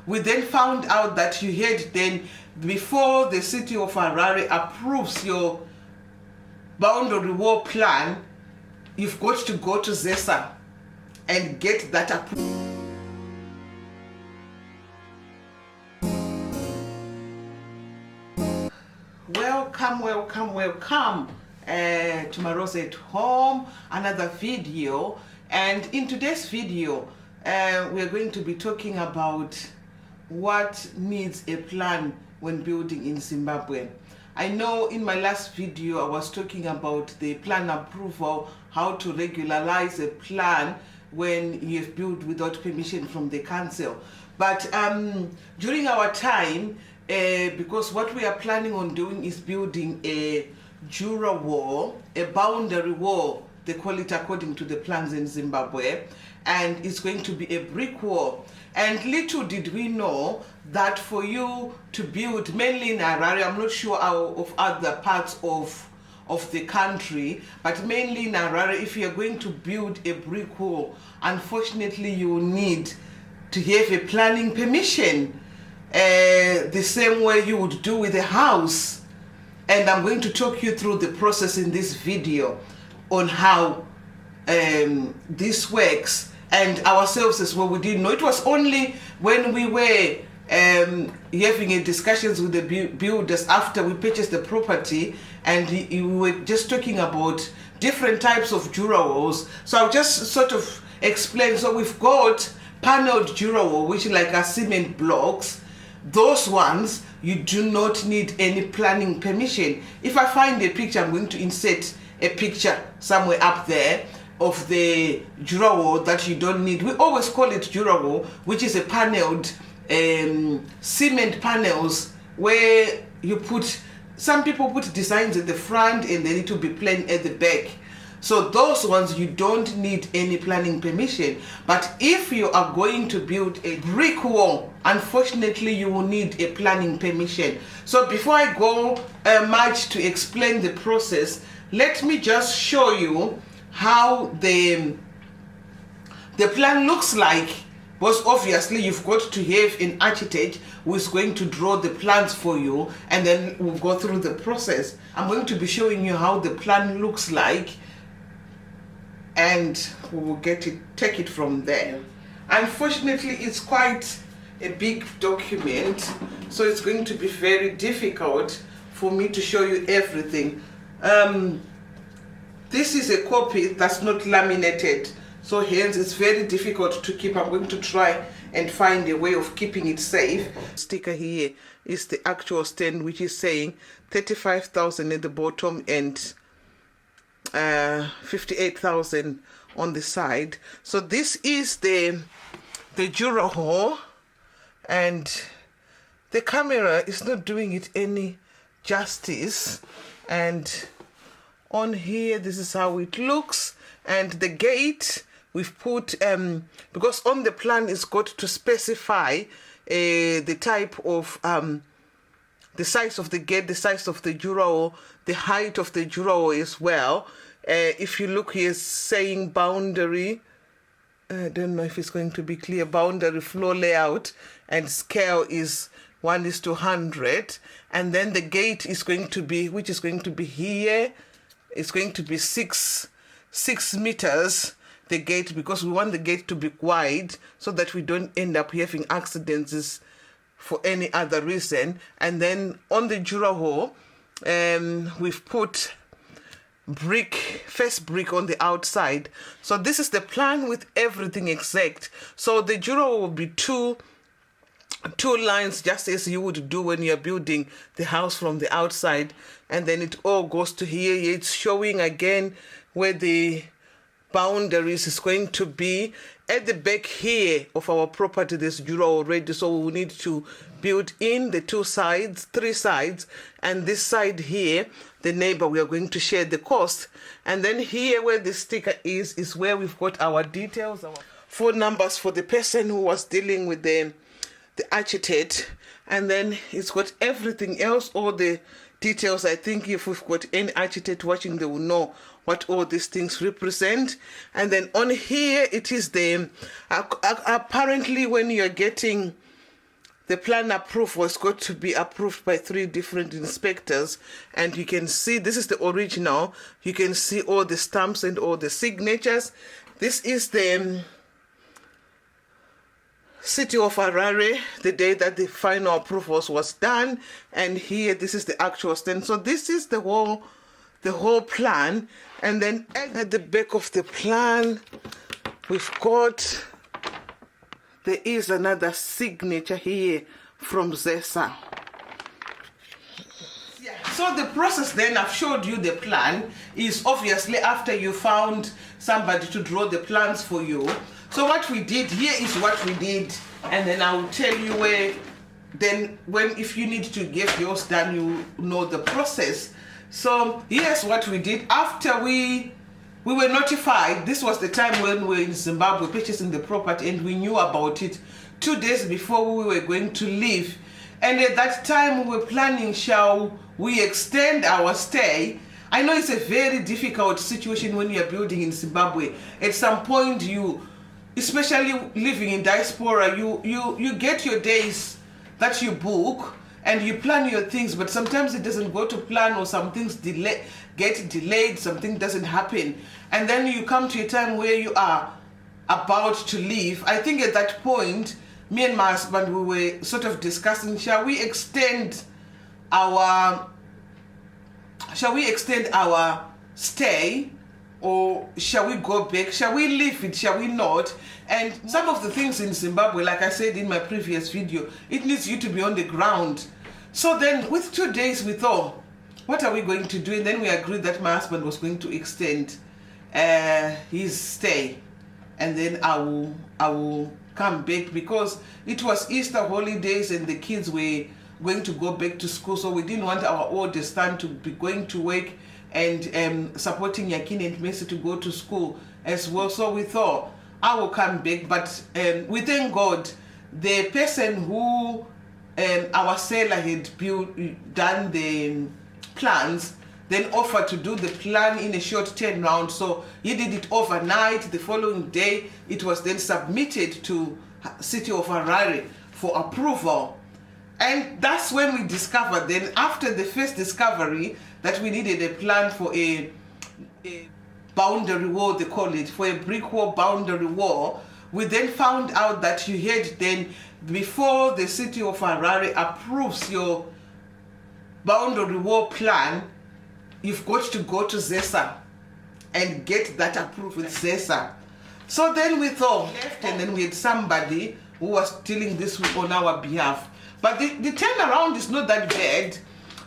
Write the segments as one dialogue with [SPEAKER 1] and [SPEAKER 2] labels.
[SPEAKER 1] we then found out that you had then, before the city of Harare approves your boundary wall plan, you've got to go to Zesa and get that approved. Welcome to Maros at Home, another video. And in today's video, we're going to be talking about what needs a plan when building in Zimbabwe. I know in my last video I was talking about the plan approval, how to regularize a plan when you've built without permission from the council. But during our time, because what we are planning on doing is building a Jura wall, a boundary wall, they call it according to the plans in Zimbabwe, and it's going to be a brick wall. And little did we know that for you to build, mainly in Harare, I'm not sure of other parts of the country, but mainly in Harare, if you're going to build a brick wall, unfortunately you need to have a planning permission, the same way you would do with a house. And I'm going to talk you through the process in this video on how this works, and ourselves as well. We didn't know. It was only when we were having a discussions with the builders after we purchased the property, and we were just talking about different types of Jura walls. So I'll just sort of explain. So we've got paneled Jura wall, which is like a cement blocks. Those ones, you do not need any planning permission. If I find a picture, I'm going to insert a picture somewhere up there of the Jura wall that you don't need. We always call it Jura wall, which is a paneled cement panels where you put, some people put designs at the front and then it will be plain at the back. So those ones you don't need any planning permission. But if you are going to build a brick wall, unfortunately you will need a planning permission. So before I go much to explain the process, let me just show you how the plan looks like. Because obviously you've got to have an architect who is going to draw the plans for you, and then we'll go through the process. I'm going to be showing you how the plan looks like, and we will take it from there. Unfortunately, it's quite a big document, so it's going to be very difficult for me to show you everything. This is a copy that's not laminated, so hence it's very difficult to keep. I'm going to try and find a way of keeping it safe. Sticker here is the actual stand, which is saying 35,000 at the bottom and 58,000 on the side. So this is the Jura wall, and the camera is not doing it any justice. And on here, this is how it looks. And the gate we've put, because on the plan it's got to specify the type of the size of the gate, the size of the Jura wall, the height of the Jura wall as well. If you look here, saying boundary, I don't know if it's going to be clear, boundary floor layout and scale is 1:100. And then the gate is going to be, which is going to be here, it's going to be 6 meters, the gate, because we want the gate to be wide so that we don't end up having accidents for any other reason. And on the Jura wall, we've put first brick on the outside. So this is the plan with everything exact. So the Jura wall will be two lines, just as you would do when you're building the house from the outside, and then it all goes to here. It's showing again where the boundaries is going to be. At the back here of our property, there's Jura already, so we need to build in the three sides, and this side here, the neighbor, we are going to share the cost. And then here where the sticker is where we've got our details, our phone numbers for the person who was dealing with the architect, and then it's got everything else, all the details. I think if we've got any architect watching, they will know what all these things represent. And then on here, it is the apparently when you're getting the plan approved was got to be approved by 3 different inspectors, and you can see this is the original. You can see all the stamps and all the signatures. This is the City of Harare, the day that the final approvals was done, and here this is the actual stand. So this is the whole plan, and then at the back of the plan we've got, there is another signature here from Zesa. So the process then, I've showed you the plan, is obviously after you found somebody to draw the plans for you. So what we did, here is what we did, and then I will tell you where, then if you need to get yours done, you know the process. So here's what we did. After we were notified, this was the time when we were in Zimbabwe purchasing the property, and we knew about it 2 days before we were going to leave. And at that time we were planning, shall we extend our stay? I know it's a very difficult situation when you're building in Zimbabwe. At some point, especially living in diaspora, you get your days that you book and you plan your things, but sometimes it doesn't go to plan, or some things get delayed, something doesn't happen, and then you come to a time where you are about to leave. I think at that point, me and my husband, we were sort of discussing, shall we extend our stay, or shall we go back? Shall we leave it? Shall we not? And some of the things in Zimbabwe, like I said in my previous video, it needs you to be on the ground. So then with 2 days we thought, what are we going to do? And then we agreed that my husband was going to extend his stay, and then I will come back, because it was Easter holidays and the kids were going to go back to school, so we didn't want our oldest son to be going to work and supporting Yakin and Messi to go to school as well. So we thought, I will come back. But we thank God, the person who our seller had done the plans, then offered to do the plan in a short turnaround. So he did it overnight. The following day, it was then submitted to City of Harare for approval. And that's when we discovered, then after the first discovery, that we needed a plan for a boundary wall, they call it, for a brick wall boundary wall. We then found out that you had then, before the City of Harare approves your boundary wall plan, you've got to go to Zesa and get that approved with Zesa. So then we thought, and then we had somebody who was dealing this on our behalf. But the turnaround is not that bad.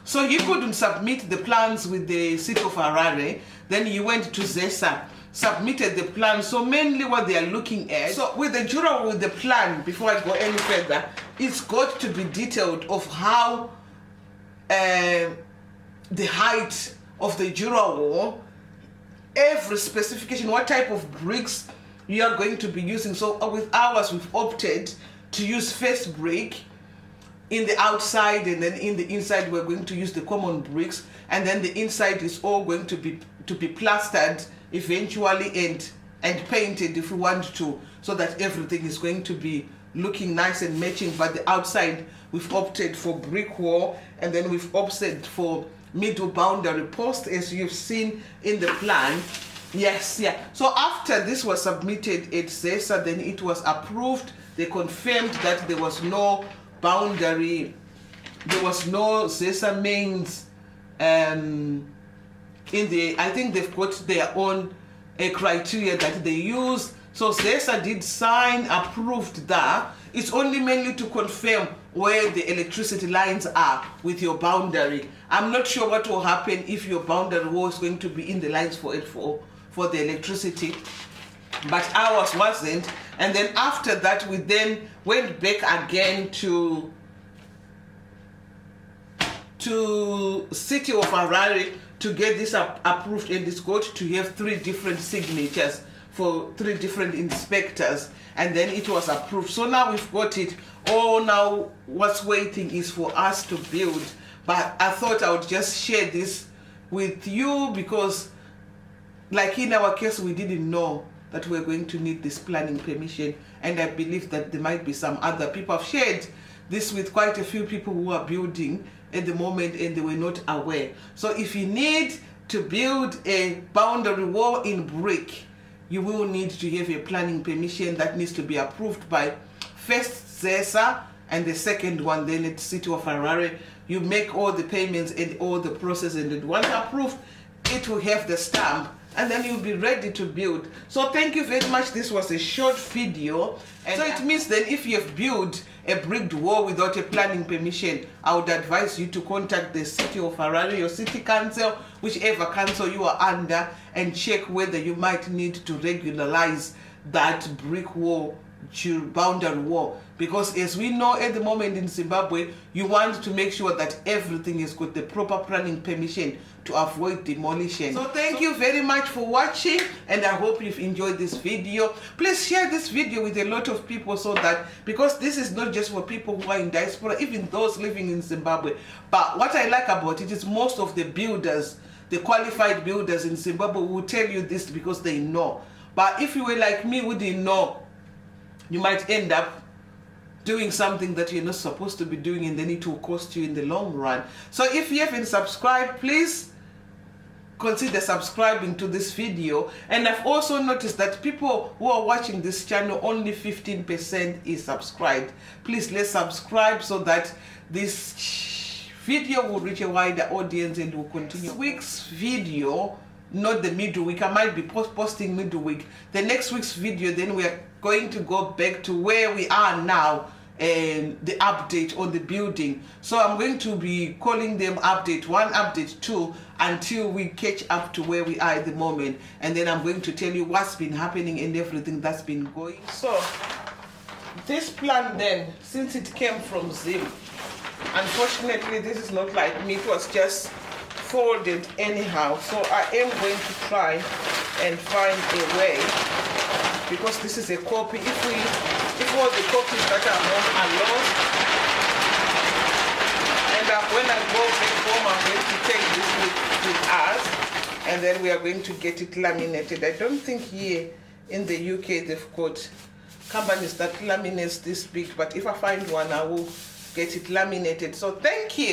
[SPEAKER 1] So he couldn't submit the plans with the City of Harare. Then he went to Zesa, submitted the plan. So mainly what they are looking at, so with the juror, with the plan, before I go any further, it's got to be detailed of how the height of the juror wall, every specification, what type of bricks you are going to be using. So with ours, we've opted to use first brick in the outside, and then in the inside we're going to use the common bricks, and then the inside is all going to be plastered eventually and painted if we want to, so that everything is going to be looking nice and matching. But the outside, we've opted for brick wall, and then we've opted for middle boundary post, as you've seen in the plan. Yes, yeah. So after this was submitted at Zesa, then it was approved. They confirmed that there was no boundary, there was no Zesa mains in the, I think they've got their own criteria that they use. So Zesa did sign, approved that. It's only mainly to confirm where the electricity lines are with your boundary. I'm not sure what will happen if your boundary wall is going to be in the lines for the electricity, but ours wasn't. And then after that, we then went back again to City of Harare to get this approved, and it's got to have 3 different signatures for 3 different inspectors, and then it was approved. So now we've got it all. Now what's waiting is for us to build. But I thought I would just share this with you, because like in our case, we didn't know that we're going to need this planning permission, and I believe that there might be some other people have shared this with quite a few people who are building at the moment and they were not aware. So if you need to build a boundary wall in brick, you will need to have a planning permission that needs to be approved by first Zesa and the second one then at the City of Harare. You make all the payments and all the process, and then once approved, it will have the stamp and then you'll be ready to build. So thank you very much. This was a short video, and so it means that if you have built a bricked wall without a planning permission, I would advise you to contact the City of Harare, your city council, whichever council you are under, and check whether you might need to regularize that brick wall, boundary wall, because as we know at the moment in Zimbabwe, you want to make sure that everything has got the proper planning permission to avoid demolition. So thank you very much for watching, and I hope you've enjoyed this video. Please share this video with a lot of people, so that, because this is not just for people who are in diaspora, even those living in Zimbabwe. But what I like about it is most of the builders, the qualified builders in Zimbabwe, will tell you this because they know. But if you were like me who didn't know, you might end up doing something that you're not supposed to be doing, and then it will cost you in the long run. So if you haven't subscribed, please consider subscribing to this video. And I've also noticed that people who are watching this channel, only 15% is subscribed. Please, let's subscribe so that this video will reach a wider audience and will continue. This week's video, not the middle week, I might be posting middle week. The next week's video, then we are going to go back to where we are now and the update on the building. So I'm going to be calling them update 1, update 2, until we catch up to where we are at the moment. And then I'm going to tell you what's been happening and everything that's been going. So this plan then, since it came from Zim, unfortunately this is not like me, it was just folded anyhow. So I am going to try and find a way, because this is a copy. If all the copies that are home are lost, and when I go back home, I'm going to take this with us, and then we are going to get it laminated. I don't think here in the UK they've got companies that laminates this big, but if I find one, I will get it laminated. So thank you.